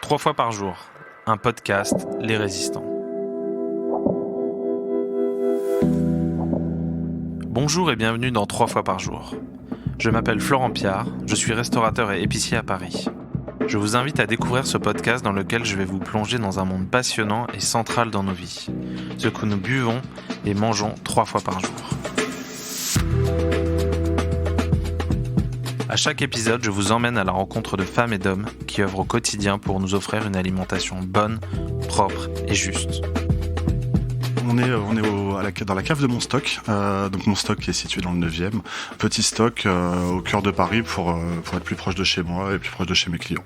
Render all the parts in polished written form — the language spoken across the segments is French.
3 fois par jour, un podcast Les Résistants. Bonjour et bienvenue dans 3 fois par jour. Je m'appelle Florent Piard, je suis restaurateur et épicier à Paris. Je vous invite à découvrir ce podcast dans lequel je vais vous plonger dans un monde passionnant et central dans nos vies. Ce que nous buvons et mangeons 3 fois par jour. À chaque épisode, je vous emmène à la rencontre de femmes et d'hommes qui œuvrent au quotidien pour nous offrir une alimentation bonne, propre et juste. On est dans la cave de mon stock. Donc mon stock est situé dans le 9e. Petit stock au cœur de Paris pour être plus proche de chez moi et plus proche de chez mes clients.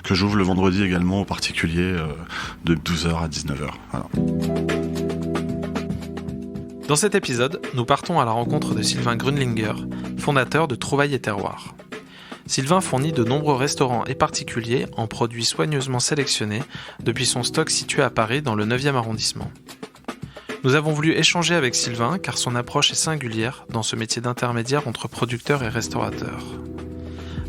Que j'ouvre le vendredi également aux particuliers de 12h à 19h. Voilà. Dans cet épisode, nous partons à la rencontre de Sylvain Grünlinger, fondateur de Trouvailles et Terroirs. Sylvain fournit de nombreux restaurants et particuliers en produits soigneusement sélectionnés depuis son stock situé à Paris dans le 9e arrondissement. Nous avons voulu échanger avec Sylvain car son approche est singulière dans ce métier d'intermédiaire entre producteurs et restaurateurs.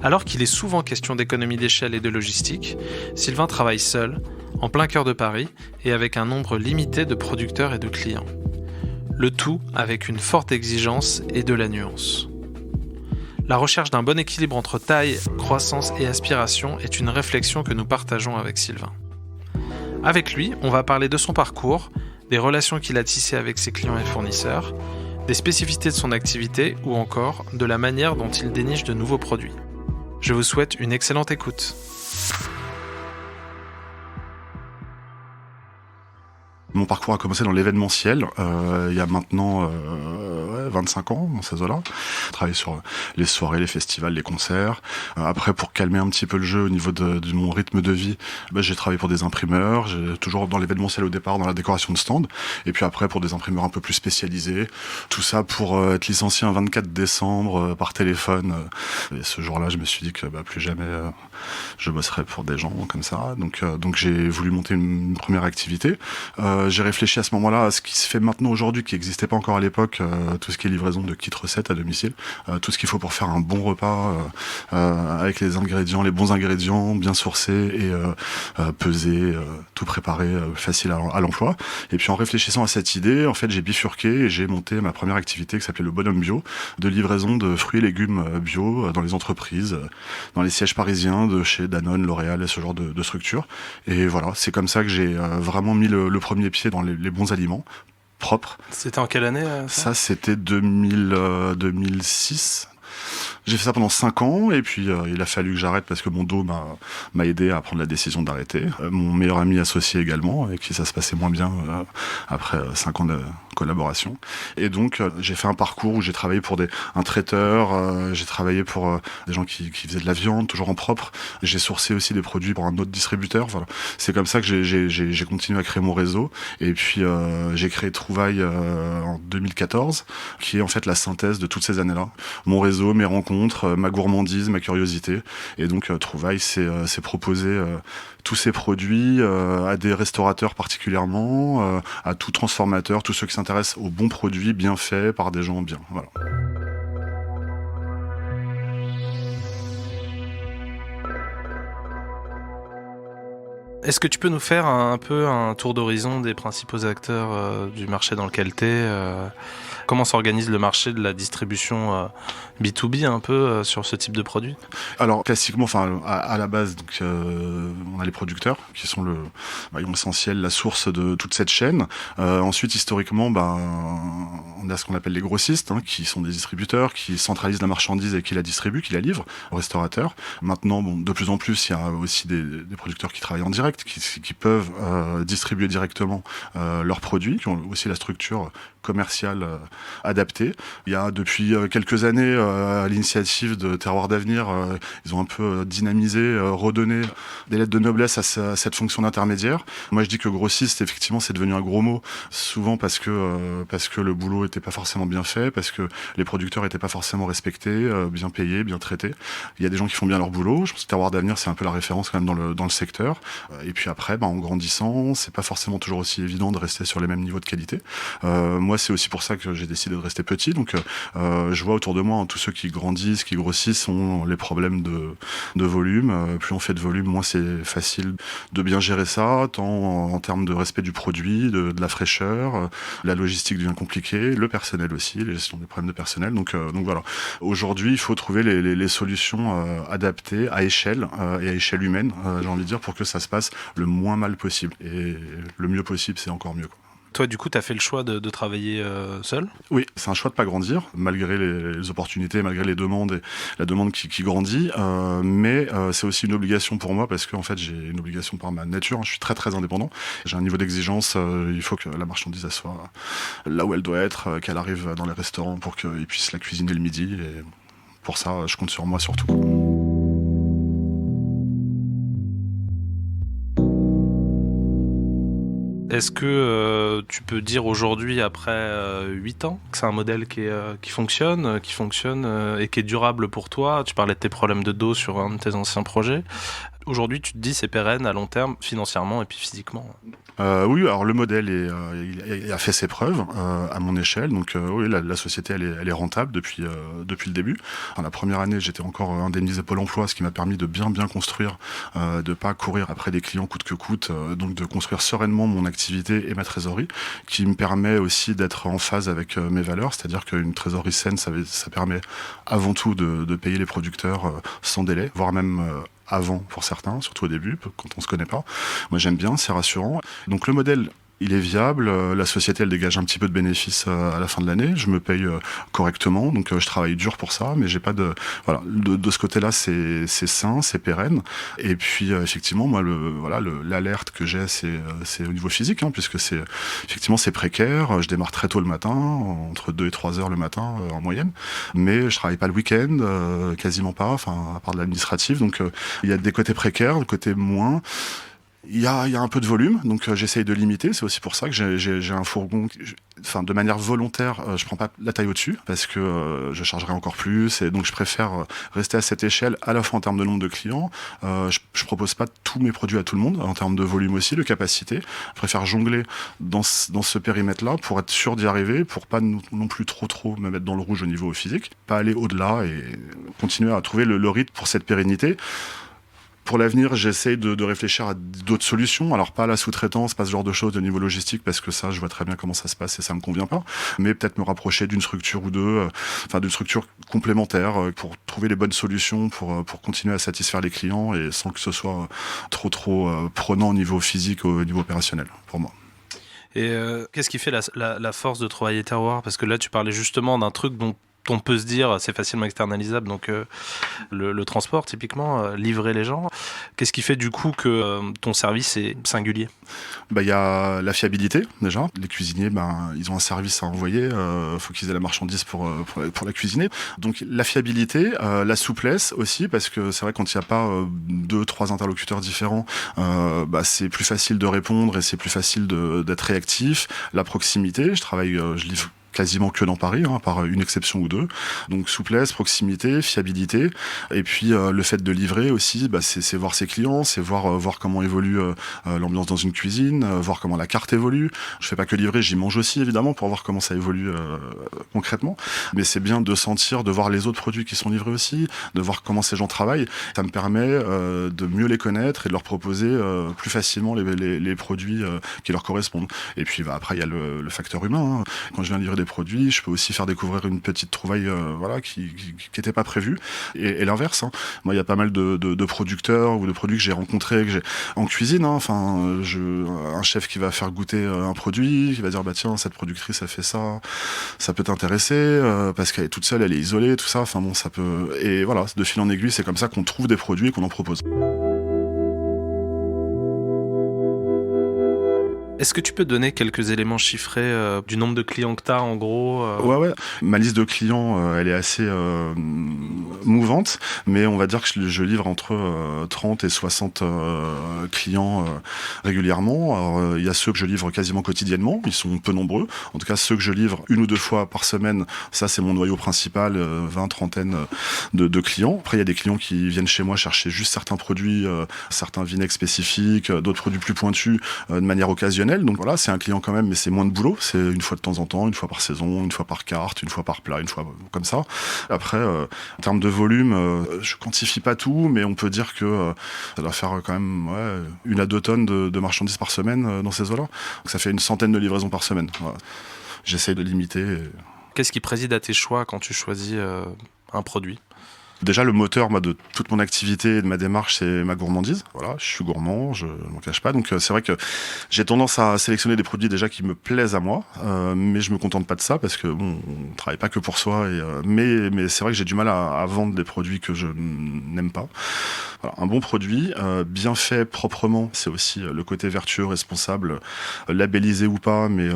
Alors qu'il est souvent question d'économie d'échelle et de logistique, Sylvain travaille seul, en plein cœur de Paris et avec un nombre limité de producteurs et de clients. Le tout avec une forte exigence et de la nuance. La recherche d'un bon équilibre entre taille, croissance et aspiration est une réflexion que nous partageons avec Sylvain. Avec lui, on va parler de son parcours, des relations qu'il a tissées avec ses clients et fournisseurs, des spécificités de son activité ou encore de la manière dont il déniche de nouveaux produits. Je vous souhaite une excellente écoute. Mon parcours a commencé dans l'événementiel, il y a maintenant 25 ans, dans ces eaux-là. J'ai travaillé sur les soirées, les festivals, les concerts. Après, pour calmer un petit peu le jeu au niveau de mon rythme de vie, j'ai travaillé pour des imprimeurs, j'ai toujours dans l'événementiel au départ, dans la décoration de stand, et puis après pour des imprimeurs un peu plus spécialisés. Tout ça pour être licencié un 24 décembre par téléphone. Et ce jour-là, je me suis dit que plus jamais je bosserais pour des gens comme ça. Donc j'ai voulu monter une première activité. J'ai réfléchi à ce moment-là à ce qui se fait maintenant aujourd'hui, qui n'existait pas encore à l'époque, tout ce qui est livraison de kits recettes à domicile, tout ce qu'il faut pour faire un bon repas avec les ingrédients, les bons ingrédients, bien sourcés et pesés, tout préparé, facile à l'emploi. Et puis en réfléchissant à cette idée, en fait, j'ai bifurqué et j'ai monté ma première activité qui s'appelait le Bonhomme Bio, de livraison de fruits et légumes bio dans les entreprises, dans les sièges parisiens de chez Danone, L'Oréal et ce genre de structures. Et voilà, c'est comme ça que j'ai vraiment mis le premier pied dans les bons aliments propres. C'était en quelle année ça c'était 2006. J'ai fait ça pendant 5 ans et puis il a fallu que j'arrête parce que mon dos m'a aidé à prendre la décision d'arrêter. Mon meilleur ami associé également, avec qui ça se passait moins bien après 5 ans de collaboration. Et donc j'ai fait un parcours où j'ai travaillé pour un traiteur, j'ai travaillé pour des gens qui faisaient de la viande, toujours en propre. J'ai sourcé aussi des produits pour un autre distributeur. Voilà. C'est comme ça que j'ai continué à créer mon réseau. Et puis j'ai créé Trouvailles en 2014, qui est en fait la synthèse de toutes ces années-là. Mon réseau, mes rencontres, ma gourmandise, ma curiosité. Et donc Trouvailles, c'est proposer tous ces produits à des restaurateurs particulièrement, à tout transformateur, tous ceux qui s'intéressent aux bons produits bien faits par des gens bien. Voilà. Est-ce que tu peux nous faire un peu un tour d'horizon des principaux acteurs du marché dans lequel tu es Comment s'organise le marché de la distribution B2B un peu sur ce type de produit ? Alors classiquement, à la base, donc, on a les producteurs qui sont le maillon essentiel, la source de toute cette chaîne. Ensuite, historiquement, on a ce qu'on appelle les grossistes, qui sont des distributeurs, qui centralisent la marchandise et qui la distribuent, qui la livrent aux restaurateurs. Maintenant, de plus en plus, il y a aussi des producteurs qui travaillent en direct, qui peuvent distribuer directement leurs produits, qui ont aussi la structure commerciale adaptée. Il y a depuis quelques années, à l'initiative de Terroir d'Avenir, ils ont un peu dynamisé, redonné des lettres de noblesse à cette fonction d'intermédiaire. Moi, je dis que grossiste, effectivement, c'est devenu un gros mot, souvent parce que le boulot était pas forcément bien fait, parce que les producteurs étaient pas forcément respectés, bien payés, bien traités. Il y a des gens qui font bien leur boulot. Je pense que Terroir d'Avenir, c'est un peu la référence quand même dans le secteur. Et puis après, en grandissant, c'est pas forcément toujours aussi évident de rester sur les mêmes niveaux de qualité. Moi, moi, c'est aussi pour ça que j'ai décidé de rester petit. Donc, je vois autour de moi, tous ceux qui grandissent, qui grossissent, ont les problèmes de volume. Plus on fait de volume, moins c'est facile de bien gérer ça, tant en termes de respect du produit, de la fraîcheur. La logistique devient compliquée, le personnel aussi, la gestion des problèmes de personnel. Donc voilà. Aujourd'hui, il faut trouver les solutions adaptées à échelle et à échelle humaine, j'ai envie de dire, pour que ça se passe le moins mal possible. Et le mieux possible, c'est encore mieux, quoi. Toi, du coup, tu as fait le choix de travailler seul ? Oui, c'est un choix de pas grandir, malgré les opportunités, malgré les demandes et la demande qui grandit. Mais c'est aussi une obligation pour moi parce que en fait, j'ai une obligation par ma nature. Je suis très très indépendant. J'ai un niveau d'exigence. Il faut que la marchandise elle soit là où elle doit être, qu'elle arrive dans les restaurants pour qu'ils puissent la cuisiner le midi. Et pour ça, je compte sur moi surtout. Est-ce que tu peux dire aujourd'hui, après 8 ans, que c'est un modèle qui fonctionne et qui est durable pour toi ? Tu parlais de tes problèmes de dos sur un de tes anciens projets. Aujourd'hui, tu te dis c'est pérenne à long terme, financièrement et puis physiquement. Oui, alors le modèle il a fait ses preuves à mon échelle. Donc oui, la société elle est rentable depuis le début. La première année, j'étais encore indemnisé Pôle Emploi, ce qui m'a permis de bien construire, de pas courir après des clients coûte que coûte, donc de construire sereinement mon activité et ma trésorerie, qui me permet aussi d'être en phase avec mes valeurs. C'est-à-dire qu'une trésorerie saine, ça permet avant tout de payer les producteurs sans délai, voire même avant pour certains, surtout au début, quand on se connaît pas. Moi j'aime bien, c'est rassurant. Donc le modèle, il est viable, la société elle dégage un petit peu de bénéfices à la fin de l'année, je me paye correctement, donc je travaille dur pour ça, mais j'ai pas de ce côté-là c'est sain, c'est pérenne. Et puis effectivement moi l'alerte que j'ai c'est au niveau physique, puisque c'est précaire, je démarre très tôt le matin, entre 2 et 3 heures le matin en moyenne, mais je travaille pas le week-end, quasiment pas, à part de l'administratif, donc il y a des côtés précaires, des côtés moins. Il y a un peu de volume, donc j'essaye de limiter. C'est aussi pour ça que j'ai un fourgon. De manière volontaire, je prends pas la taille au-dessus parce que je chargerai encore plus. Et donc je préfère rester à cette échelle, à la fois en termes de nombre de clients. Je propose pas tous mes produits à tout le monde, en termes de volume aussi, de capacité. Je préfère jongler dans ce périmètre-là pour être sûr d'y arriver, pour pas non plus trop me mettre dans le rouge au niveau physique, pas aller au-delà et continuer à trouver le rythme pour cette pérennité. Pour l'avenir, j'essaye de réfléchir à d'autres solutions. Alors, pas la sous-traitance, pas ce genre de choses de niveau logistique, parce que ça, je vois très bien comment ça se passe et ça me convient pas. Mais peut-être me rapprocher d'une structure ou deux, d'une structure complémentaire pour trouver les bonnes solutions pour continuer à satisfaire les clients et sans que ce soit trop prenant au niveau physique, au niveau opérationnel, pour moi. Et qu'est-ce qui fait la force de Trouvailles Terroirs ? Parce que là, tu parlais justement d'un truc dont on peut se dire c'est facilement externalisable, donc le transport typiquement, livrer les gens. Qu'est-ce qui fait du coup que ton service est singulier ? Il y a la fiabilité déjà. Les cuisiniers, ils ont un service à envoyer, faut qu'ils aient la marchandise pour la cuisiner. Donc la fiabilité, la souplesse aussi, parce que c'est vrai quand il n'y a pas 2-3 interlocuteurs différents, c'est plus facile de répondre et c'est plus facile d'être réactif. La proximité, je livre quasiment que dans Paris, par une exception ou deux. Donc souplesse, proximité, fiabilité, et puis le fait de livrer aussi, c'est voir ses clients, c'est voir comment évolue l'ambiance dans une cuisine, voir comment la carte évolue. Je fais pas que livrer, j'y mange aussi évidemment pour voir comment ça évolue concrètement. Mais c'est bien de sentir, de voir les autres produits qui sont livrés aussi, de voir comment ces gens travaillent. Ça me permet de mieux les connaître et de leur proposer plus facilement les produits qui leur correspondent. Et puis après il y a le facteur humain. Quand je viens livrer des produits, je peux aussi faire découvrir une petite trouvaille qui n'était pas prévue, et l'inverse. Moi il y a pas mal de producteurs ou de produits que j'ai rencontrés en cuisine, un chef qui va faire goûter un produit, qui va dire tiens, cette productrice a fait ça peut t'intéresser parce qu'elle est toute seule, elle est isolée, tout ça, ça peut, et voilà, de fil en aiguille, c'est comme ça qu'on trouve des produits et qu'on en propose. Est-ce que tu peux donner quelques éléments chiffrés du nombre de clients que tu as en gros Ouais. Ma liste de clients, elle est assez mouvante, mais on va dire que je livre entre 30 et 60 clients régulièrement. Alors, il y a ceux que je livre quasiment quotidiennement, ils sont peu nombreux. En tout cas, ceux que je livre 1 ou 2 fois par semaine, ça c'est mon noyau principal, 20-30 de clients. Après, il y a des clients qui viennent chez moi chercher juste certains produits, certains vinaigres spécifiques, d'autres produits plus pointus de manière occasionnelle. exceptionnel. Donc voilà, c'est un client quand même, mais c'est moins de boulot. C'est une fois de temps en temps, une fois par saison, une fois par carte, une fois par plat, une fois comme ça. Après, en termes de volume, je quantifie pas tout, mais on peut dire que ça doit faire quand même 1 à 2 tonnes de marchandises par semaine dans ces eaux-là. Donc ça fait une centaine de livraisons par semaine. Voilà. J'essaye de limiter. Qu'est-ce qui préside à tes choix quand tu choisis un produit ? Déjà, le moteur de toute mon activité et de ma démarche, c'est ma gourmandise. Voilà, je suis gourmand, je m'en cache pas. Donc, c'est vrai que j'ai tendance à sélectionner des produits déjà qui me plaisent à moi, mais je me contente pas de ça parce que bon, on travaille pas que pour soi. Mais c'est vrai que j'ai du mal à vendre des produits que je n'aime pas. Voilà, un bon produit, bien fait proprement, c'est aussi le côté vertueux, responsable, labellisé ou pas, mais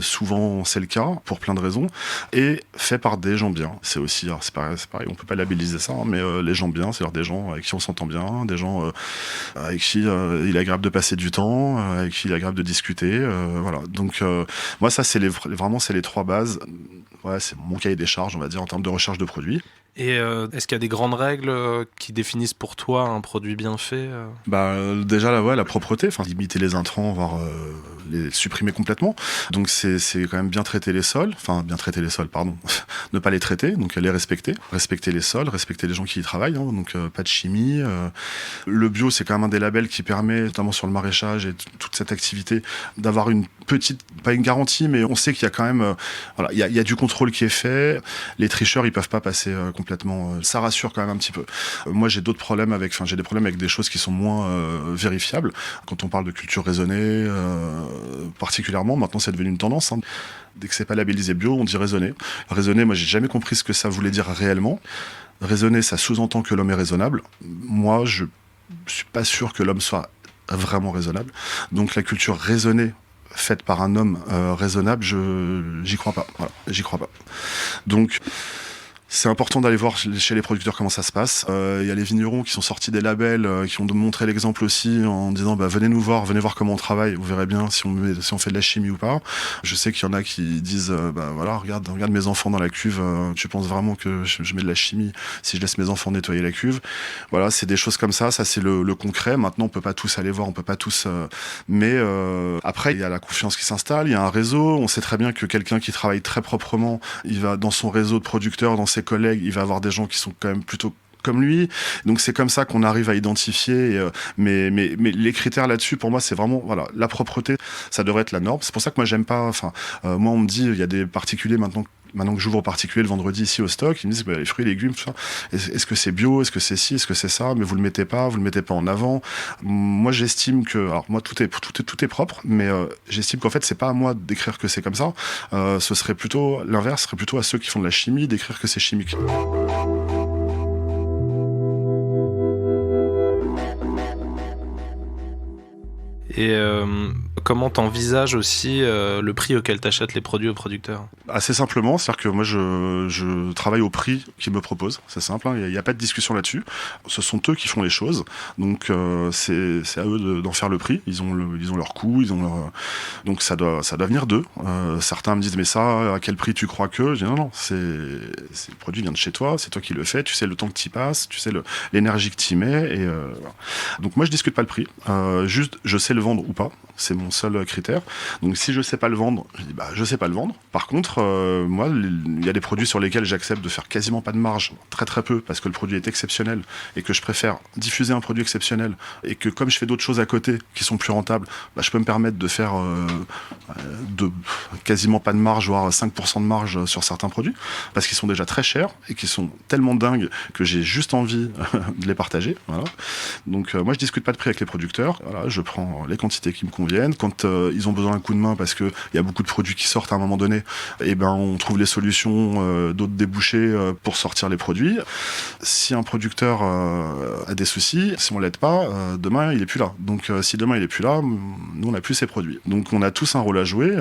souvent c'est le cas pour plein de raisons. Et fait par des gens bien. C'est aussi, c'est pareil, on peut pas labelliser ça, mais les gens bien, c'est-à-dire des gens avec qui on s'entend bien, des gens avec qui il est agréable de passer du temps, avec qui il est agréable de discuter. Voilà. Donc moi ça c'est vraiment c'est les 3 bases. Ouais, c'est mon cahier des charges, on va dire, en termes de recherche de produits. Et est-ce qu'il y a des grandes règles qui définissent pour toi un produit bien fait Déjà la propreté, limiter les intrants, voire les supprimer complètement. Donc c'est quand même bien traiter les sols, pardon, ne pas les traiter, donc les respecter les sols, respecter les gens qui y travaillent, hein, donc pas de chimie. Le bio, c'est quand même un des labels qui permet, notamment sur le maraîchage et toute cette activité, d'avoir une petite, pas une garantie, mais on sait qu'il y a quand même, il y a du contrôle qui est fait. Les tricheurs, ils peuvent pas passer complètement. Ça rassure quand même un petit peu. Moi, j'ai des problèmes avec des choses qui sont moins vérifiables. Quand on parle de culture raisonnée, particulièrement, maintenant c'est devenu une tendance. Hein. Dès que c'est pas labellisé bio, on dit raisonné. Raisonné, moi, j'ai jamais compris ce que ça voulait dire réellement. Raisonner, ça sous-entend que l'homme est raisonnable. Moi, je suis pas sûr que l'homme soit vraiment raisonnable. Donc la culture raisonnée faite par un homme raisonnable, j'y crois pas. Voilà, j'y crois pas. Donc c'est important d'aller voir chez les producteurs comment ça se passe. Il y a les vignerons qui sont sortis des labels, qui ont montré l'exemple aussi en disant venez nous voir, venez voir comment on travaille, vous verrez bien si on fait de la chimie ou pas. Je sais qu'il y en a qui disent voilà, regarde mes enfants dans la cuve, tu penses vraiment que je mets de la chimie si je laisse mes enfants nettoyer la cuve. Voilà, c'est des choses comme ça c'est le concret. Maintenant on peut pas tous aller voir, on peut pas tous mais après il y a la confiance qui s'installe, il y a un réseau, on sait très bien que quelqu'un qui travaille très proprement, il va dans son réseau de producteurs, dans ses collègues, il va avoir des gens qui sont quand même plutôt comme lui, donc c'est comme ça qu'on arrive à identifier. Mais les critères là-dessus, pour moi, c'est vraiment la propreté, ça devrait être la norme. C'est pour ça que moi j'aime pas. Moi on me dit, il y a des particuliers maintenant que j'ouvre aux particuliers le vendredi ici au stock, ils me disent les fruits et légumes, est-ce que c'est bio, est-ce que c'est ci, est-ce que c'est ça, mais vous le mettez pas en avant. Moi j'estime que, alors moi tout est propre, mais j'estime qu'en fait c'est pas à moi d'écrire que c'est comme ça. Ce serait plutôt l'inverse, ce serait plutôt à ceux qui font de la chimie d'écrire que c'est chimique. Et comment t'envisages aussi le prix auquel t'achètes les produits aux producteurs ? Assez simplement, c'est-à-dire que moi je travaille au prix qu'ils me proposent, c'est simple, il n'y a pas de discussion là-dessus. Ce sont eux qui font les choses, donc c'est à eux d'en faire le prix. Ils ont leur coût, donc ça doit venir d'eux. Certains me disent mais ça, à quel prix tu crois que ? Je dis non, le produit vient de chez toi, c'est toi qui le fais, tu sais le temps que tu y passes, tu sais l'énergie que tu y mets. Et donc moi je discute pas le prix, juste je sais le vendre ou pas, c'est mon seul critère. Donc si je sais pas le vendre, je dis je sais pas le vendre. Par contre, moi il y a des produits sur lesquels j'accepte de faire quasiment pas de marge, très très peu, parce que le produit est exceptionnel et que je préfère diffuser un produit exceptionnel et que comme je fais d'autres choses à côté qui sont plus rentables, je peux me permettre de faire de quasiment pas de marge, voire 5% de marge sur certains produits, parce qu'ils sont déjà très chers et qu'ils sont tellement dingues que j'ai juste envie de les partager. Voilà. Donc moi je discute pas de prix avec les producteurs. Voilà, je prends les quantités qui me conviennent. Quand ils ont besoin d'un coup de main parce qu'il y a beaucoup de produits qui sortent à un moment donné, on trouve les solutions, d'autres débouchés pour sortir les produits. Si un producteur a des soucis, si on l'aide pas, demain il est plus là. Donc si demain il est plus là, nous on n'a plus ces produits. Donc on a tous un rôle à jouer.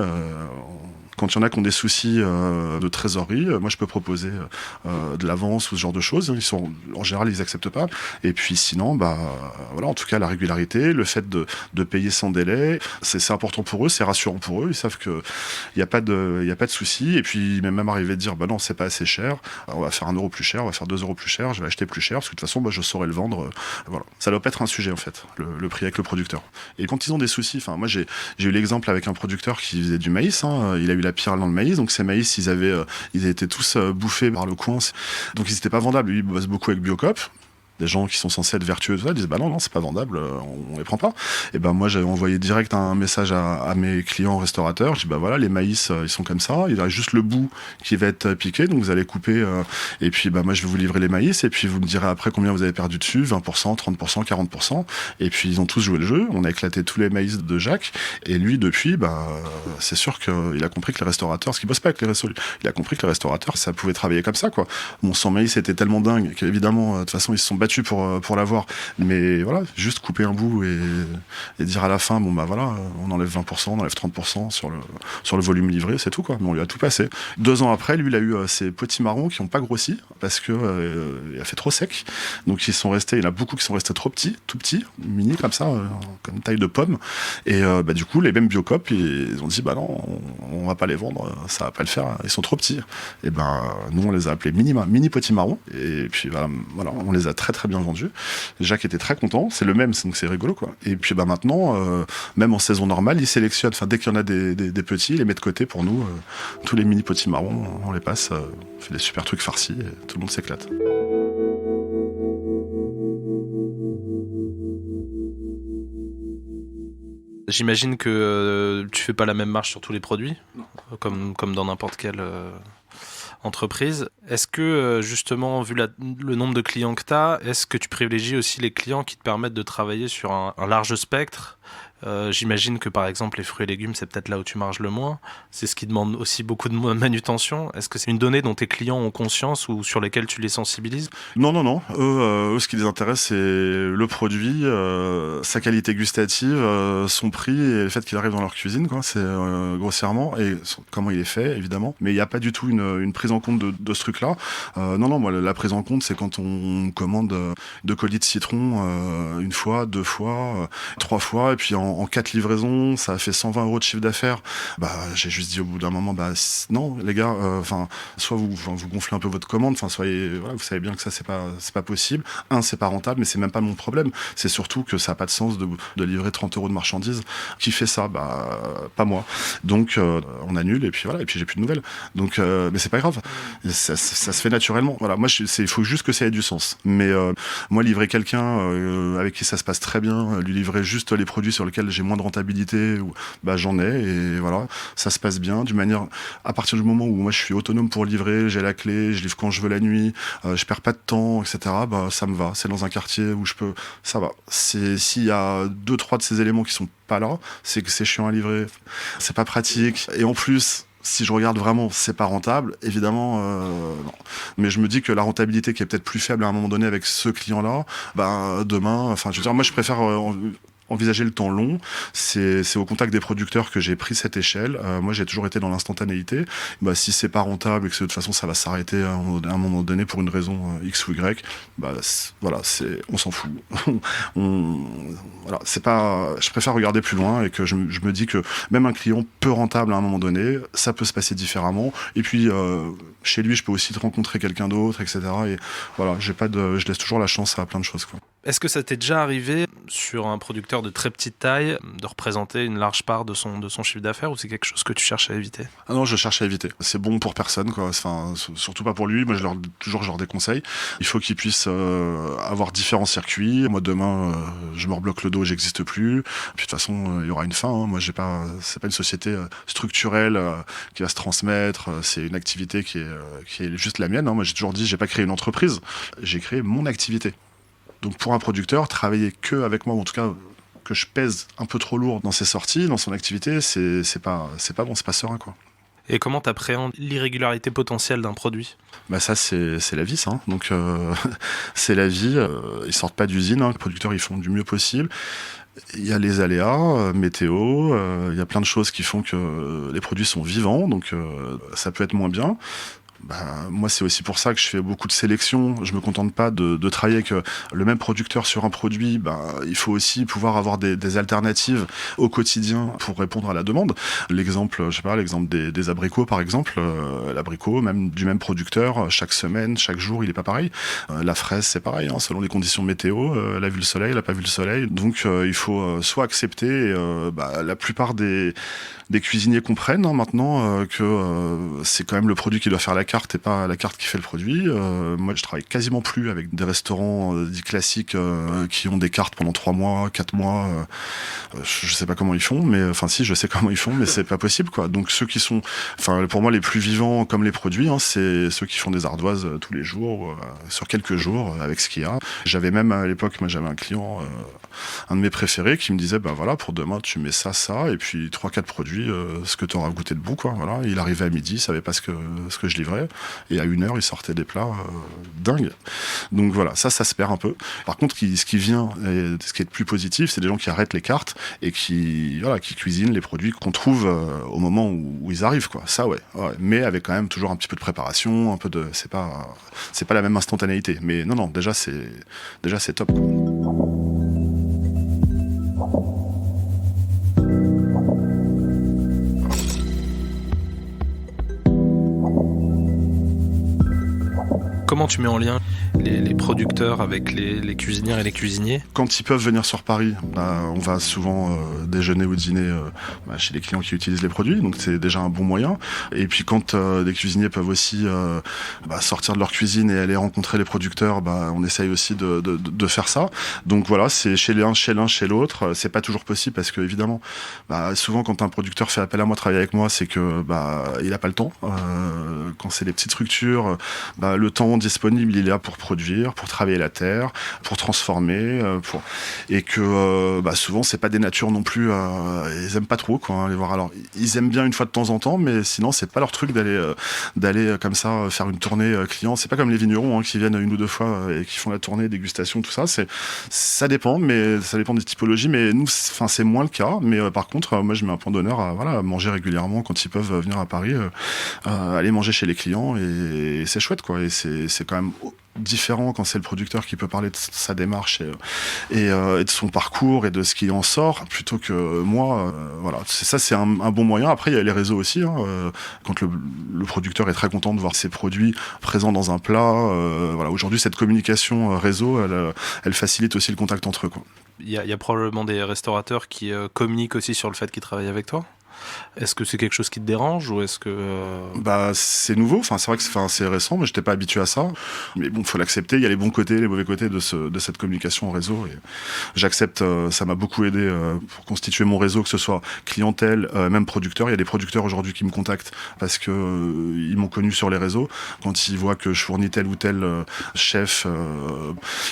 Quand il y en a qui ont des soucis de trésorerie, moi je peux proposer de l'avance ou ce genre de choses. En général, ils acceptent pas. Et puis sinon, voilà, en tout cas la régularité, le fait de payer sans délai, c'est important pour eux, c'est rassurant pour eux. Ils savent que il y a pas de souci. Et puis même arriver de dire non, c'est pas assez cher, on va faire 1 euro plus cher, on va faire 2 euros plus cher, je vais acheter plus cher parce que de toute façon je saurais le vendre. Voilà, ça doit pas être un sujet en fait, le prix avec le producteur. Et quand ils ont des soucis, moi j'ai eu l'exemple avec un producteur qui faisait du maïs, il a eu la pire dans le maïs, donc ces maïs ils étaient tous bouffés par le coin, donc ils n'étaient pas vendables. Lui il bosse beaucoup avec Biocop. Des gens qui sont censés être vertueux, tout ça, disent non, c'est pas vendable, on les prend pas. Et moi j'avais envoyé direct un message à mes clients restaurateurs. Je dis voilà, les maïs ils sont comme ça, il y a juste le bout qui va être piqué, donc vous allez couper. Et puis moi je vais vous livrer les maïs, et puis vous me direz après combien vous avez perdu dessus, 20%, 30%, 40%. Et puis ils ont tous joué le jeu. On a éclaté tous les maïs de Jacques. Et lui depuis, c'est sûr qu'il a compris que les restaurateurs, parce qu'il bosse pas avec les restos, il a compris que les restaurateurs ça pouvait travailler comme ça quoi. Son maïs était tellement dingue qu'évidemment de toute façon ils se sont battus pour l'avoir, mais voilà, juste couper un bout et dire à la fin voilà, on enlève 20%, on enlève 30% sur le volume livré, c'est tout quoi. Mais on lui a tout passé. 2 ans après, lui il a eu ses petits marrons qui n'ont pas grossi parce que il a fait trop sec, donc il y en a beaucoup qui sont restés trop petits, tout petits, mini comme ça, comme taille de pomme, et du coup les mêmes Biocop ils ont dit non, on va pas les vendre, ça va pas le faire, ils sont trop petits. Et nous on les a appelés mini petits marrons, et puis voilà, on les a très très bien vendus. Jacques était très content, c'est le même, donc c'est rigolo quoi. Et puis maintenant, même en saison normale, il sélectionne, dès qu'il y en a des petits, il les met de côté pour nous. Tous les mini petits marrons, on les passe, on fait des super trucs farcis, et tout le monde s'éclate. J'imagine que tu fais pas la même marge sur tous les produits, comme dans n'importe quelle entreprise. Est-ce que justement, vu le nombre de clients que tu as, est-ce que tu privilégies aussi les clients qui te permettent de travailler sur un large spectre ? J'imagine que par exemple les fruits et légumes c'est peut-être là où tu marges le moins, c'est ce qui demande aussi beaucoup de manutention. Est-ce que c'est une donnée dont tes clients ont conscience ou sur lesquelles tu les sensibilises ? Non. Eux, ce qui les intéresse c'est le produit, sa qualité gustative, son prix et le fait qu'il arrive dans leur cuisine quoi. C'est grossièrement, et comment il est fait évidemment, mais il n'y a pas du tout une prise en compte de ce truc là. Non, moi la prise en compte c'est quand on commande 2 colis de citron 1 fois, 2 fois, 3 fois, et puis en 4 livraisons, ça a fait 120 € de chiffre d'affaires. J'ai juste dit au bout d'un moment, non, les gars, soit vous gonflez un peu votre commande, vous savez bien que ça, c'est pas possible. C'est pas rentable, mais c'est même pas mon problème. C'est surtout que ça a pas de sens de livrer 30 € de marchandises. Qui fait ça? Pas moi. Donc, on annule, et puis voilà, et puis j'ai plus de nouvelles. Donc, mais c'est pas grave. Ça se fait naturellement. Voilà, moi, il faut juste que ça ait du sens. Mais, moi, livrer quelqu'un, avec qui ça se passe très bien, lui livrer juste les produits sur lesquels j'ai moins de rentabilité, j'en ai, et voilà, ça se passe bien d'une manière, à partir du moment où moi je suis autonome pour livrer, j'ai la clé, je livre quand je veux la nuit, je perds pas de temps, etc., ça me va, c'est dans un quartier où ça va. S'il y a 2-3 de ces éléments qui sont pas là, c'est que c'est chiant à livrer, c'est pas pratique, et en plus, si je regarde vraiment, c'est pas rentable, évidemment, non. Mais je me dis que la rentabilité qui est peut-être plus faible à un moment donné avec ce client-là, demain, moi je préfère envisager le temps long, c'est au contact des producteurs que j'ai pris cette échelle. Moi, j'ai toujours été dans l'instantanéité. Si c'est pas rentable et que de toute façon ça va s'arrêter à un moment donné pour une raison X ou Y, on s'en fout. Voilà, c'est pas. Je préfère regarder plus loin et que je me dis que même un client peu rentable à un moment donné, ça peut se passer différemment. Et puis chez lui, je peux aussi rencontrer quelqu'un d'autre, etc. Et voilà, je laisse toujours la chance à plein de choses, quoi. Est-ce que ça t'est déjà arrivé sur un producteur de très petite taille de représenter une large part de son chiffre d'affaires, ou c'est quelque chose que tu cherches à éviter ? Ah non, je cherche à éviter. C'est bon pour personne, quoi. Surtout pas pour lui. Moi, je leur déconseille. Il faut qu'il puisse avoir différents circuits. Moi, demain, je me rebloque le dos, j'existe plus. Puis de toute façon, il y aura une fin. Hein. Moi, c'est pas une société structurelle qui va se transmettre. C'est une activité qui est juste la mienne. Hein. Moi, j'ai toujours dit, j'ai pas créé une entreprise. J'ai créé mon activité. Donc pour un producteur, travailler que avec moi, ou en tout cas que je pèse un peu trop lourd dans ses sorties, dans son activité, c'est pas bon, c'est pas serein, quoi. Et comment tu appréhendes l'irrégularité potentielle d'un produit ? Bah ça c'est la vie ça. Donc c'est la vie. Ils sortent pas d'usine. Les producteurs ils font du mieux possible. Il y a les aléas, météo. Il y a plein de choses qui font que les produits sont vivants. Donc ça peut être moins bien. Moi, c'est aussi pour ça que je fais beaucoup de sélection. Je me contente pas de travailler avec le même producteur sur un produit. Il faut aussi pouvoir avoir des alternatives au quotidien pour répondre à la demande. L'exemple des abricots, par exemple. L'abricot, même du même producteur, chaque semaine, chaque jour, il est pas pareil. La fraise, c'est pareil, hein, selon les conditions météo. Elle a vu le soleil, elle a pas vu le soleil. Donc, il faut soit accepter. La plupart des cuisiniers comprennent maintenant que c'est quand même le produit qui doit faire la carte et pas la carte qui fait le produit. Moi, je travaille quasiment plus avec des restaurants dits classiques qui ont des cartes pendant 3 mois, 4 mois. Je sais pas comment ils font, mais si, je sais comment ils font, mais c'est pas possible, quoi. Donc ceux qui sont, pour moi, les plus vivants comme les produits, hein, c'est ceux qui font des ardoises tous les jours, sur quelques jours, avec ce qu'il y a. J'avais même à l'époque, j'avais un client, un de mes préférés, qui me disait, voilà, pour demain, tu mets ça, et puis 3-4 produits, ce que tu auras goûté de bon, quoi. Voilà. Il arrivait à midi, il savait pas ce que je livrais, et à 1h, il sortait des plats dingues. Donc voilà, ça se perd un peu. Par contre, ce qui vient, et ce qui est le plus positif, c'est des gens qui arrêtent les cartes et qui cuisinent les produits qu'on trouve au moment où ils arrivent, quoi. Ça, ouais. Mais avec quand même toujours un petit peu de préparation, un peu de, c'est pas la même instantanéité. Mais non, déjà c'est top, quoi. Comment tu mets en lien les producteurs avec les cuisinières et les cuisiniers ? Quand ils peuvent venir sur Paris, on va souvent déjeuner ou dîner chez les clients qui utilisent les produits, donc c'est déjà un bon moyen. Et puis quand des cuisiniers peuvent aussi sortir de leur cuisine et aller rencontrer les producteurs, on essaye aussi de faire ça. Donc voilà, c'est chez l'un, chez l'autre. C'est pas toujours possible parce que évidemment, souvent quand un producteur fait appel à moi, travailler avec moi, c'est que il a pas le temps. Quand c'est des petites structures, le temps disponible, il est là pour produire, pour travailler la terre, pour transformer, et que souvent c'est pas des natures non plus, ils aiment pas trop, quoi, les voir. Alors ils aiment bien une fois de temps en temps, mais sinon c'est pas leur truc d'aller comme ça faire une tournée client. C'est pas comme les vignerons qui viennent 1 ou 2 fois et qui font la tournée dégustation, tout ça. Ça dépend, mais ça dépend des typologies. Mais nous, c'est moins le cas. Mais par contre, moi je mets un point d'honneur à manger régulièrement quand ils peuvent venir à Paris, aller manger chez les clients, et c'est chouette, quoi. Et c'est quand même différent quand c'est le producteur qui peut parler de sa démarche et de son parcours et de ce qui en sort, plutôt que moi. Voilà, c'est un bon moyen. Après, il y a les réseaux aussi, hein, quand le producteur est très content de voir ses produits présents dans un plat. Voilà, aujourd'hui, cette communication réseau, elle facilite aussi le contact entre eux, quoi. Il y a probablement des restaurateurs qui communiquent aussi sur le fait qu'ils travaillent avec toi. Est-ce que c'est quelque chose qui te dérange ou est-ce que c'est nouveau, c'est vrai que c'est récent, mais j'étais pas habitué à ça. Mais bon, faut l'accepter, il y a les bons côtés, les mauvais côtés de cette communication en réseau, et j'accepte. Ça m'a beaucoup aidé pour constituer mon réseau, que ce soit clientèle, même producteur. Il y a des producteurs aujourd'hui qui me contactent parce que ils m'ont connu sur les réseaux. Quand ils voient que je fournis tel ou tel chef,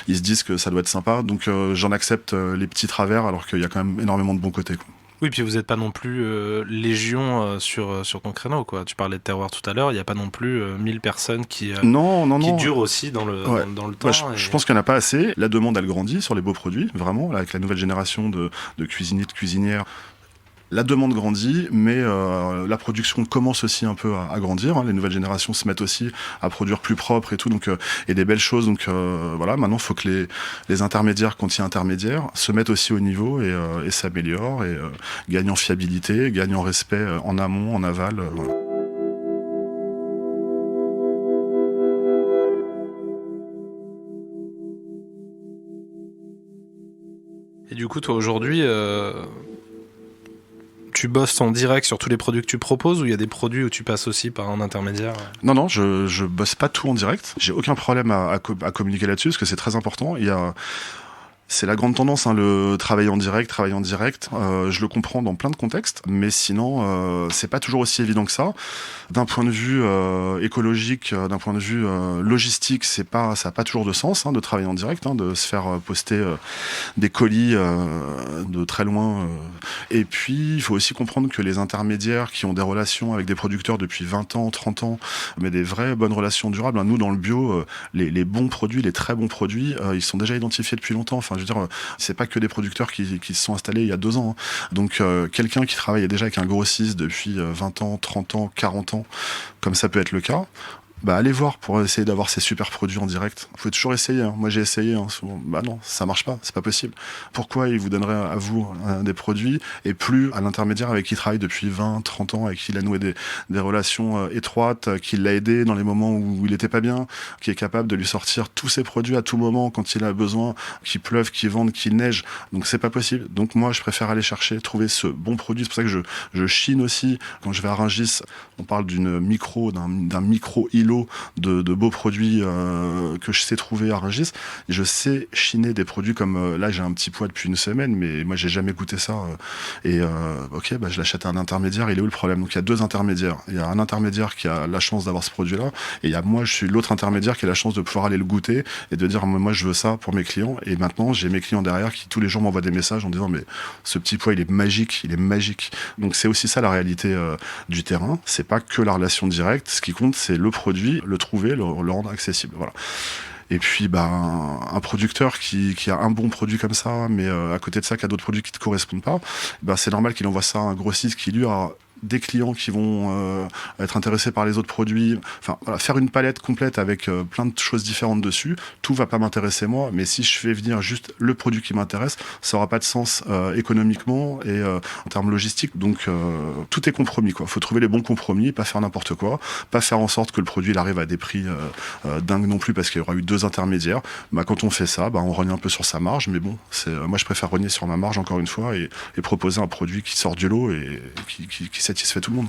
ils se disent que ça doit être sympa. Donc j'en accepte les petits travers, alors qu'il y a quand même énormément de bons côtés, quoi. Oui, puis vous n'êtes pas non plus légion sur ton créneau, quoi. Tu parlais de terroir tout à l'heure, il n'y a pas non plus 1000 personnes qui durent aussi dans le temps. Je pense qu'il n'y en a pas assez. La demande, elle grandit sur les beaux produits, vraiment, là, avec la nouvelle génération de cuisiniers, de cuisinières. La demande grandit, mais la production commence aussi un peu à grandir, hein. Les nouvelles générations se mettent aussi à produire plus propre et tout, donc et des belles choses. Donc voilà, maintenant il faut que les intermédiaires, quand il y a intermédiaires, se mettent aussi au niveau et s'améliorent, et gagnent en fiabilité, gagnent en respect en amont, en aval. Voilà. Et du coup, toi aujourd'hui, tu bosses en direct sur tous les produits que tu proposes, ou il y a des produits où tu passes aussi par un intermédiaire ? Non, je bosse pas tout en direct. J'ai aucun problème à communiquer là-dessus, parce que c'est très important. Il y a C'est la grande tendance, hein, le travail en direct. Je le comprends dans plein de contextes, mais sinon, c'est pas toujours aussi évident que ça. D'un point de vue écologique, d'un point de vue logistique, ça a pas toujours de sens, hein, de travailler en direct, hein, de se faire poster des colis de très loin. Et puis, il faut aussi comprendre que les intermédiaires qui ont des relations avec des producteurs depuis 20 ans, 30 ans, mais des vraies bonnes relations durables. Hein. Nous, dans le bio, les bons produits, les très bons produits, ils sont déjà identifiés depuis longtemps. Enfin, je veux dire, c'est pas que des producteurs qui se sont installés il y a 2 ans. Hein. Donc, quelqu'un qui travaille déjà avec un grossiste depuis 20 ans, 30 ans, 40 ans, comme ça peut être le cas, allez voir pour essayer d'avoir ces super produits en direct. Vous pouvez toujours essayer. Hein. Moi, j'ai essayé. Hein, souvent. Non, ça marche pas. C'est pas possible. Pourquoi il vous donnerait à vous des produits et plus à l'intermédiaire avec qui il travaille depuis 20, 30 ans, avec qui il a noué des relations étroites, qui l'a aidé dans les moments où il était pas bien, qui est capable de lui sortir tous ses produits à tout moment quand il a besoin, qu'il pleuve, qu'il vende, qu'il neige. Donc, c'est pas possible. Donc, moi, je préfère aller chercher, trouver ce bon produit. C'est pour ça que je chine aussi. Quand je vais à Rungis, on parle d'un micro îlot de beaux produits que je sais trouver à Rungis. Et je sais chiner des produits comme là, j'ai un petit pois depuis une semaine, mais moi j'ai jamais goûté ça. Je l'achète à un intermédiaire. Il est où le problème? Donc il y a 2 intermédiaires. Il y a un intermédiaire qui a la chance d'avoir ce produit-là, et il y a moi, je suis l'autre intermédiaire qui a la chance de pouvoir aller le goûter et de dire moi je veux ça pour mes clients. Et maintenant j'ai mes clients derrière qui tous les jours m'envoient des messages en disant mais ce petit pois il est magique. Donc c'est aussi ça la réalité du terrain. C'est pas que la relation directe. Ce qui compte c'est le produit, le trouver, le rendre accessible. Voilà. Et puis, un producteur qui a un bon produit comme ça, mais à côté de ça, qui a d'autres produits qui ne te correspondent pas, c'est normal qu'il envoie ça à un grossiste qui, lui, a des clients qui vont être intéressés par les autres produits. Enfin, voilà, faire une palette complète avec plein de choses différentes dessus, tout va pas m'intéresser moi, mais si je fais venir juste le produit qui m'intéresse, ça aura pas de sens économiquement et en termes logistiques. Donc, tout est compromis, quoi. Faut trouver les bons compromis, pas faire n'importe quoi, pas faire en sorte que le produit il arrive à des prix dingues non plus parce qu'il y aura eu 2 intermédiaires. Quand on fait ça, on rogne un peu sur sa marge, mais bon, moi je préfère rogner sur ma marge encore une fois et proposer un produit qui sort du lot et qui satisfait tout le monde.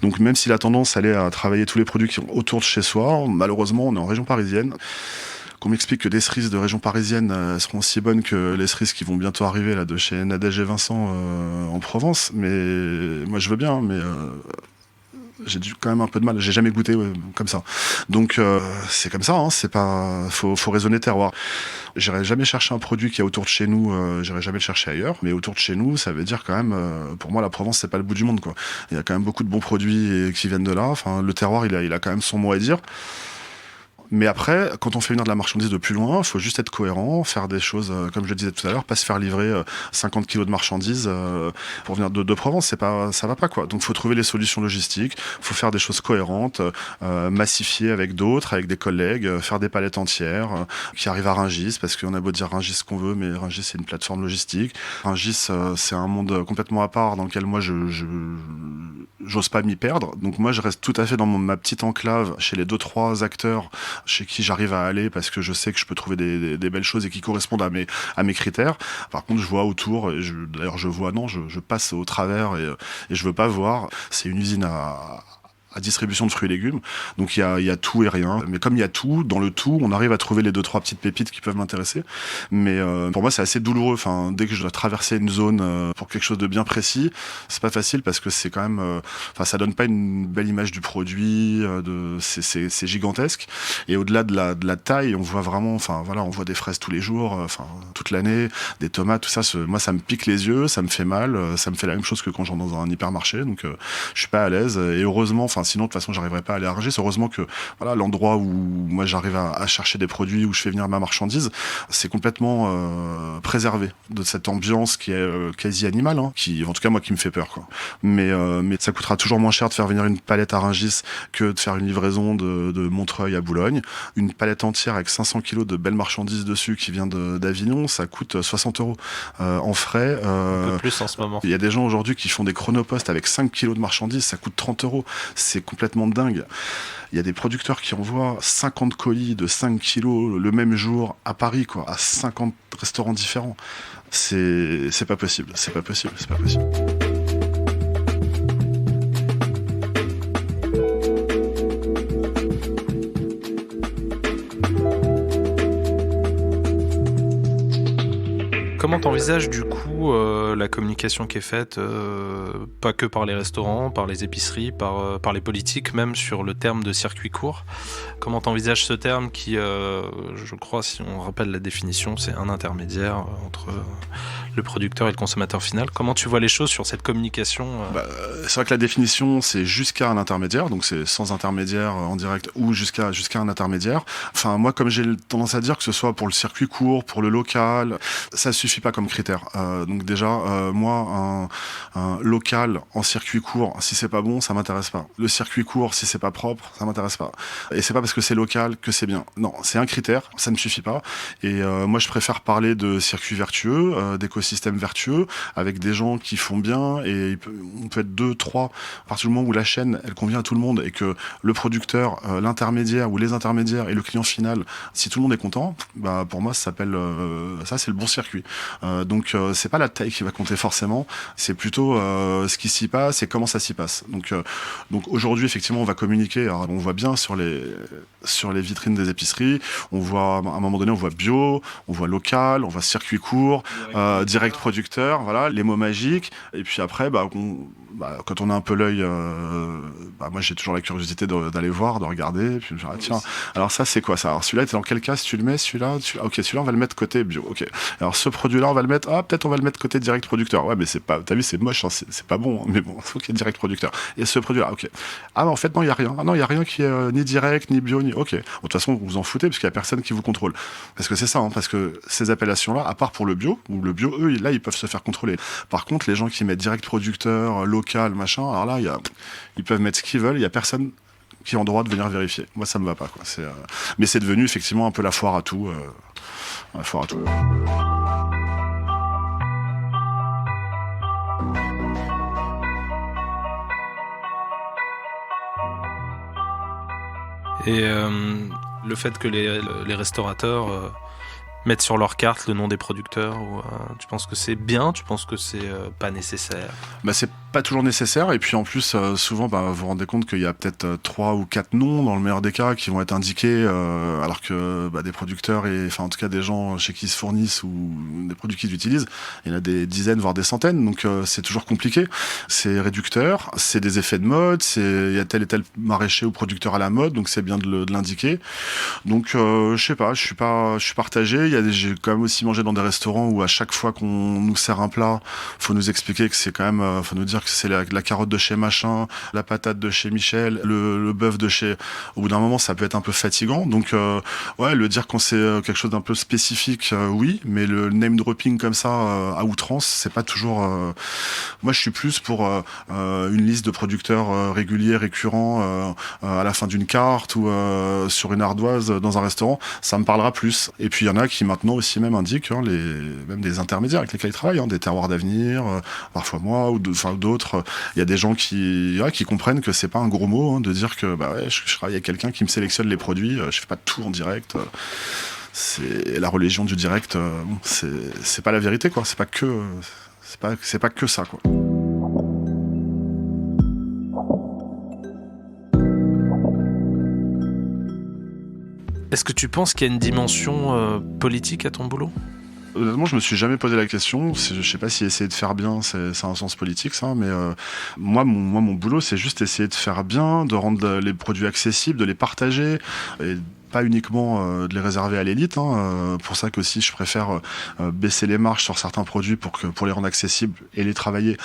Donc même si la tendance elle est à travailler tous les produits qui sont autour de chez soi, malheureusement on est en région parisienne. Qu'on m'explique que des cerises de région parisienne seront aussi bonnes que les cerises qui vont bientôt arriver là de chez Nadège et Vincent en Provence, mais moi je veux bien, mais j'ai quand même un peu de mal, j'ai jamais goûté comme ça. Donc c'est comme ça, hein, c'est pas faut raisonner terroir. J'irai jamais chercher un produit qui est autour de chez nous, j'irai jamais le chercher ailleurs, mais autour de chez nous, ça veut dire quand même pour moi la Provence c'est pas le bout du monde quoi. Il y a quand même beaucoup de bons produits qui viennent de là, enfin le terroir il a quand même son mot à dire. Mais après, quand on fait venir de la marchandise de plus loin, il faut juste être cohérent, faire des choses, comme je le disais tout à l'heure, pas se faire livrer 50 kilos de marchandises pour venir de Provence, ça va pas quoi. Donc il faut trouver les solutions logistiques, il faut faire des choses cohérentes, massifier avec d'autres, avec des collègues, faire des palettes entières qui arrivent à Rungis, parce qu'on a beau dire Rungis ce qu'on veut, mais Rungis c'est une plateforme logistique. Rungis c'est un monde complètement à part dans lequel moi j'ose pas m'y perdre. Donc moi je reste tout à fait dans ma petite enclave chez les 2-3 acteurs chez qui j'arrive à aller parce que je sais que je peux trouver des belles choses et qui correspondent à mes critères. Par contre, je vois autour, et je passe au travers et je veux pas voir. C'est une usine à distribution de fruits et légumes. Donc il y a tout et rien. Mais comme il y a tout, dans le tout, on arrive à trouver les 2-3 petites pépites qui peuvent m'intéresser. Mais pour moi, c'est assez douloureux. Enfin, dès que je dois traverser une zone pour quelque chose de bien précis, c'est pas facile parce que c'est quand même, ça donne pas une belle image du produit. C'est gigantesque. Et au-delà de la taille, on voit vraiment, on voit des fraises tous les jours, toute l'année, des tomates, tout ça. Moi, ça me pique les yeux, ça me fait mal, ça me fait la même chose que quand j'entre dans un hypermarché. Donc, je suis pas à l'aise. Et heureusement, sinon de toute façon j'arriverais pas à aller à Rungis. Heureusement que l'endroit où moi j'arrive à chercher des produits, où je fais venir ma marchandise, c'est complètement préservé de cette ambiance qui est quasi animale, hein, qui en tout cas moi qui me fait peur quoi. Mais ça coûtera toujours moins cher de faire venir une palette à Rungis que de faire une livraison de Montreuil à Boulogne. Une palette entière avec 500 kilos de belles marchandises dessus qui vient d'Avignon, ça coûte 60 € en frais. Un peu plus en ce moment. Il y a des gens aujourd'hui qui font des chronopostes avec 5 kilos de marchandises, ça coûte 30 €. C'est complètement dingue. Il y a des producteurs qui envoient 50 colis de 5 kilos le même jour à Paris, quoi, à 50 restaurants différents. C'est pas possible, c'est pas possible, c'est pas possible. Comment t'envisages du coup la communication qui est faite, pas que par les restaurants, par les épiceries, par les politiques, même sur le terme de circuit court? Comment t'envisages ce terme qui, je crois, si on rappelle la définition, c'est un intermédiaire entre le producteur et le consommateur final. Comment tu vois les choses sur cette communication C'est vrai que la définition, c'est jusqu'à un intermédiaire, donc c'est sans intermédiaire en direct ou jusqu'à un intermédiaire. Enfin, moi, comme j'ai tendance à dire que ce soit pour le circuit court, pour le local, ça suffit pas comme critère. Donc déjà, moi, un local en circuit court, si c'est pas bon, ça m'intéresse pas. Le circuit court, si c'est pas propre, ça m'intéresse pas. Et c'est pas parce que c'est local que c'est bien. Non, c'est un critère, ça ne suffit pas. Et moi, je préfère parler de circuits vertueux, d'écosystèmes vertueux, avec des gens qui font bien. Et on peut être 2, 3, à partir du moment où la chaîne, elle convient à tout le monde et que le producteur, l'intermédiaire ou les intermédiaires et le client final, si tout le monde est content, bah pour moi, ça s'appelle ça, c'est le bon circuit. Donc c'est pas la taille qui va compter forcément, c'est plutôt ce qui s'y passe et comment ça s'y passe. Donc aujourd'hui, effectivement, on va communiquer. Alors, on voit bien sur les vitrines des épiceries, on voit à un moment donné, on voit bio, on voit local, on voit circuit court, direct producteur, voilà, les mots magiques. Et puis après, quand on a un peu l'œil, moi j'ai toujours la curiosité d'aller voir, de regarder. Et puis je me dis, tiens, alors ça c'est quoi ça? Alors celui-là, dans quel cas si tu le mets, celui-là, ok, celui-là on va le mettre côté bio. Ok. Alors ce produit-là, on va le mettre, peut-être on va le mettre côté direct producteur. Ouais, mais c'est pas, t'as vu, c'est moche, hein, c'est pas bon, hein, mais bon, faut qu'il y ait direct producteur. Et ce produit-là, ok. Ah, mais en fait non, il y a rien. Ah non, il y a rien qui est ni direct, ni bio, ni. Ok. De toute façon, vous vous en foutez parce qu'il y a personne qui vous contrôle. Parce que c'est ça, hein, parce que ces appellations-là, à part pour le bio, où le bio, eux, là, ils peuvent se faire contrôler. Par contre, les gens qui mettent direct producteur, local, machin, alors là, ils peuvent mettre ce qu'ils veulent. Il y a personne qui ont le droit de venir vérifier. Moi, ça me va pas, quoi. Mais c'est devenu effectivement un peu la foire à tout. La foire à tout. Et le fait que les restaurateurs mettent sur leur carte le nom des producteurs, tu penses que c'est bien? Tu penses que c'est pas nécessaire? C'est pas toujours nécessaire, et puis en plus souvent vous vous rendez compte qu'il y a peut-être 3 ou 4 noms dans le meilleur des cas qui vont être indiqués alors que des producteurs et enfin en tout cas des gens chez qui ils se fournissent ou des produits qu'ils utilisent, il y en a des dizaines voire des centaines, donc c'est toujours compliqué, c'est réducteur, c'est des effets de mode, il y a tel et tel maraîcher ou producteur à la mode, donc c'est bien de l'indiquer. Donc je sais pas, je suis partagé. J'ai quand même aussi mangé dans des restaurants où à chaque fois qu'on nous sert un plat, faut nous expliquer que c'est quand même, faut nous dire que c'est la carotte de chez machin, la patate de chez Michel, le bœuf de chez. Au bout d'un moment, ça peut être un peu fatigant. Donc le dire quand c'est quelque chose d'un peu spécifique, oui, mais le name dropping comme ça à outrance, c'est pas toujours. Moi, je suis plus pour une liste de producteurs réguliers, récurrents à la fin d'une carte ou sur une ardoise dans un restaurant. Ça me parlera plus. Et puis il y en a qui maintenant aussi même indiquent même des intermédiaires avec lesquels ils travaillent, des terroirs d'avenir, parfois moi ou d'autres. Il y a des gens qui comprennent que c'est pas un gros mot de dire que je travaille avec quelqu'un qui me sélectionne les produits, je fais pas tout en direct. C'est la religion du direct, c'est pas la vérité, quoi. C'est pas que ça, quoi. Est-ce que tu penses qu'il y a une dimension politique à ton boulot? Honnêtement, je me suis jamais posé la question. Je sais pas si essayer de faire bien, ça a un sens politique, ça. Mais moi, mon boulot, c'est juste essayer de faire bien, de rendre les produits accessibles, de les partager et pas uniquement de les réserver à l'élite. Pour ça qu'aussi je préfère baisser les marges sur certains produits pour les rendre accessibles et les travailler,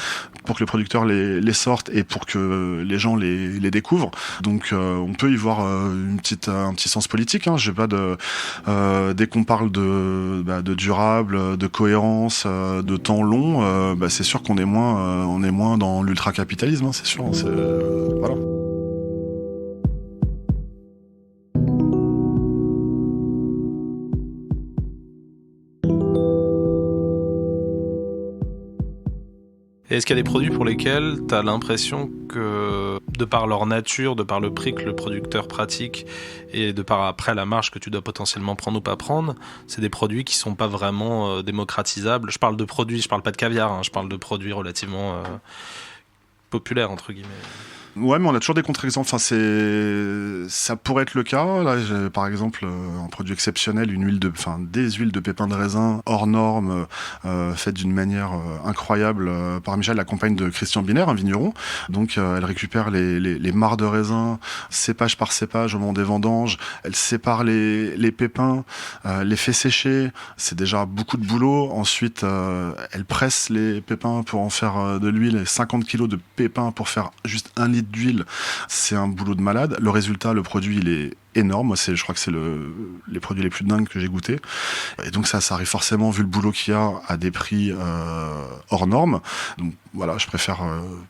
pour que le producteur les sorte et pour que les gens les découvrent. Donc on peut y voir un petit sens politique. J'ai pas dès qu'on parle de durable, de cohérence, de temps long, c'est sûr qu'on est moins dans l'ultra-capitalisme, c'est sûr. Voilà. Et est-ce qu'il y a des produits pour lesquels tu as l'impression que, de par leur nature, de par le prix que le producteur pratique et de par après la marge que tu dois potentiellement prendre ou pas prendre, c'est des produits qui sont pas vraiment démocratisables? Je parle de produits, je parle pas de caviar, je parle de produits relativement populaires, entre guillemets. Ouais, mais on a toujours des contre-exemples. Enfin, ça pourrait être le cas. Là, j'ai, par exemple, un produit exceptionnel, des huiles de pépins de raisin hors normes, faites d'une manière incroyable par Michel, la compagne de Christian Binaire, un vigneron. Donc, elle récupère les mares de raisin, cépage par cépage au moment des vendanges. Elle sépare les pépins, les fait sécher. C'est déjà beaucoup de boulot. Ensuite, elle presse les pépins pour en faire de l'huile. 50 kilos de pépins pour faire juste 1 litre d'huile, c'est un boulot de malade. Le résultat, le produit, il est énorme. Moi, je crois que c'est les produits les plus dingues que j'ai goûté. Et donc ça arrive forcément, vu le boulot qu'il y a, à des prix hors normes. Donc voilà, je préfère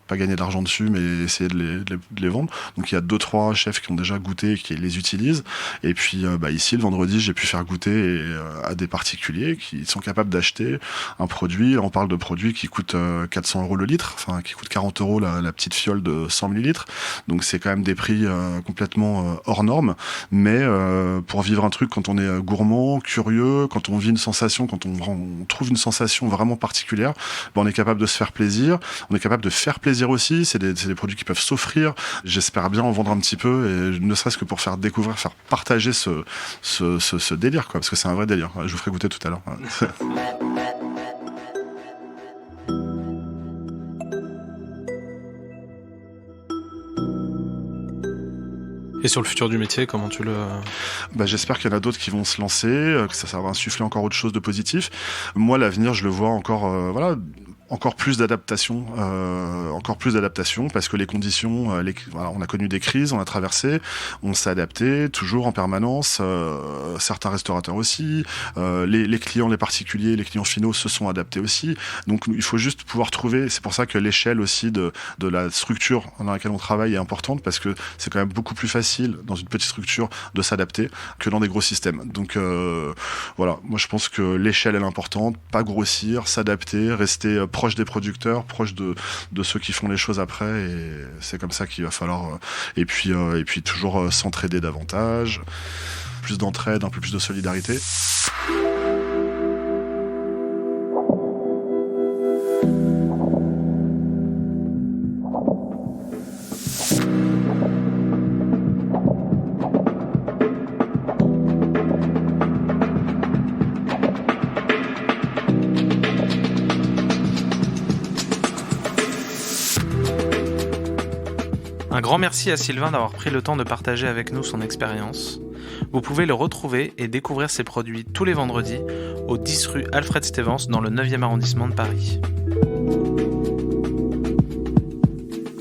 pas gagner d'argent dessus, mais essayer de les vendre. Donc il y a 2-3 chefs qui ont déjà goûté et qui les utilisent. Et puis ici, le vendredi, j'ai pu faire goûter à des particuliers qui sont capables d'acheter un produit. On parle de produits qui coûtent 400 € le litre, enfin qui coûtent 40 € la petite fiole de 100 millilitres. Donc c'est quand même des prix complètement hors normes. Mais pour vivre un truc, quand on est gourmand, curieux, quand on vit une sensation, quand on trouve une sensation vraiment particulière, on est capable de se faire plaisir, on est capable de faire plaisir aussi. C'est des produits qui peuvent s'offrir. J'espère bien en vendre un petit peu, et ne serait-ce que pour faire découvrir, faire partager ce délire, quoi, parce que c'est un vrai délire. Je vous ferai goûter tout à l'heure. Et sur le futur du métier, comment tu le... J'espère qu'il y en a d'autres qui vont se lancer, que ça va insuffler encore autre chose de positif. Moi, l'avenir, je le vois encore, encore plus d'adaptation, parce que les conditions, on a connu des crises, on a traversé, on s'est adapté toujours en permanence. Certains restaurateurs aussi, les clients, les particuliers, les clients finaux se sont adaptés aussi. Donc il faut juste pouvoir trouver. C'est pour ça que l'échelle aussi de la structure dans laquelle on travaille est importante, parce que c'est quand même beaucoup plus facile dans une petite structure de s'adapter que dans des gros systèmes. Donc voilà, moi je pense que l'échelle est importante, pas grossir, s'adapter, rester proche des producteurs, proche de ceux qui font les choses après, et c'est comme ça qu'il va falloir et puis toujours s'entraider davantage, plus d'entraide, un peu plus de solidarité. Un grand merci à Sylvain d'avoir pris le temps de partager avec nous son expérience. Vous pouvez le retrouver et découvrir ses produits tous les vendredis au 10 rue Alfred Stevens dans le 9e arrondissement de Paris.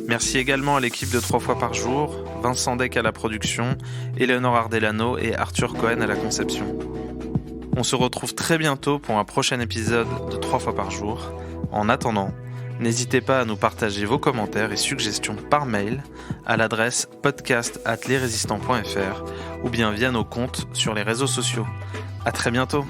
Merci également à l'équipe de 3 fois par jour, Vincent Deck à la production, Éléonore Ardelano et Arthur Cohen à la conception. On se retrouve très bientôt pour un prochain épisode de 3 fois par jour. En attendant, n'hésitez pas à nous partager vos commentaires et suggestions par mail à l'adresse podcast@lesrésistants.fr ou bien via nos comptes sur les réseaux sociaux. À très bientôt.